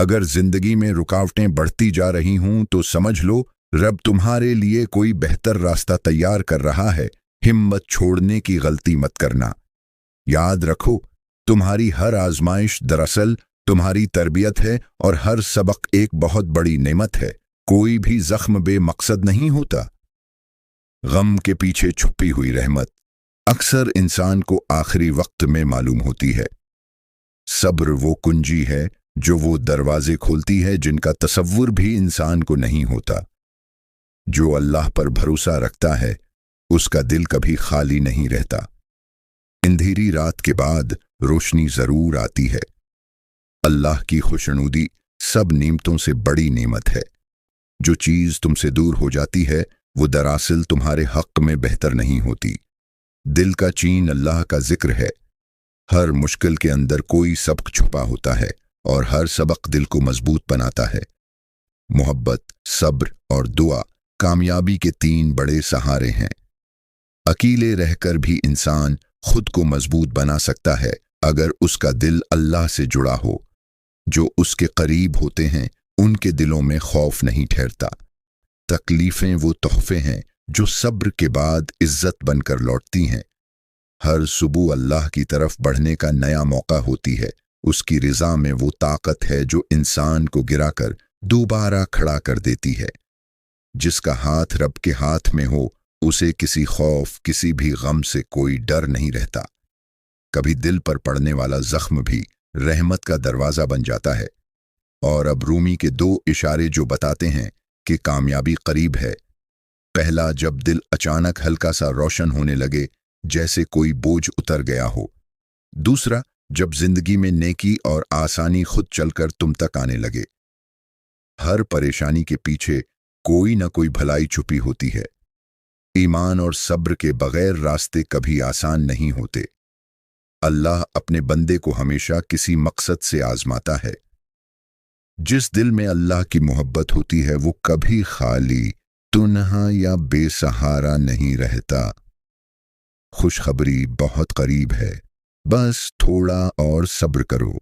अगर जिंदगी में रुकावटें बढ़ती जा रही हों तो समझ लो रब तुम्हारे लिए कोई बेहतर रास्ता तैयार कर रहा है। हिम्मत छोड़ने की गलती मत करना। याद रखो, तुम्हारी हर आजमाइश दरअसल तुम्हारी तरबियत है और हर सबक एक बहुत बड़ी नेमत है। कोई भी जख्म बेमकसद नहीं होता। गम के पीछे छुपी हुई रहमत अक्सर इंसान को आखिरी वक्त में मालूम होती है। सब्र वो कुंजी है जो वो दरवाजे खोलती है जिनका तसव्वुर भी इंसान को नहीं होता। जो अल्लाह पर भरोसा रखता है उसका दिल कभी खाली नहीं रहता। अंधेरी रात के बाद रोशनी जरूर आती है। अल्लाह की खुशनुदी सब नेमतों से बड़ी नेमत है। जो चीज तुमसे दूर हो जाती है वो दरअसल तुम्हारे हक में बेहतर नहीं होती। दिल का चीन अल्लाह का जिक्र है। हर मुश्किल के अंदर कोई सबक छुपा होता है और हर सबक दिल को मजबूत बनाता है। मोहब्बत, सब्र और दुआ कामयाबी के 3 बड़े सहारे हैं। अकेले रहकर भी इंसान खुद को मजबूत बना सकता है अगर उसका दिल अल्लाह से जुड़ा हो। जो उसके करीब होते हैं उनके दिलों में खौफ नहीं ठहरता। तकलीफें वो तोहफे हैं जो सब्र के बाद इज्जत बनकर लौटती हैं। हर सुबह अल्लाह की तरफ बढ़ने का नया मौका होती है। उसकी रिजा में वो ताकत है जो इंसान को गिराकर दोबारा खड़ा कर देती है। जिसका हाथ रब के हाथ में हो उसे किसी खौफ, किसी भी गम से कोई डर नहीं रहता। कभी दिल पर पड़ने वाला जख्म भी रहमत का दरवाजा बन जाता है। और अब रूमी के 2 इशारे जो बताते हैं कि कामयाबी करीब है। पहला, जब दिल अचानक हल्का सा रोशन होने लगे जैसे कोई बोझ उतर गया हो। दूसरा, जब जिंदगी में नेकी और आसानी खुद चलकर तुम तक आने लगे। हर परेशानी के पीछे कोई न कोई भलाई छुपी होती है। ईमान और सब्र के बगैर रास्ते कभी आसान नहीं होते। अल्लाह अपने बंदे को हमेशा किसी मकसद से आजमाता है। जिस दिल में अल्लाह की मोहब्बत होती है वो कभी खाली, तुनहा या बेसहारा नहीं रहता। खुशखबरी बहुत करीब है, बस थोड़ा और सब्र करो।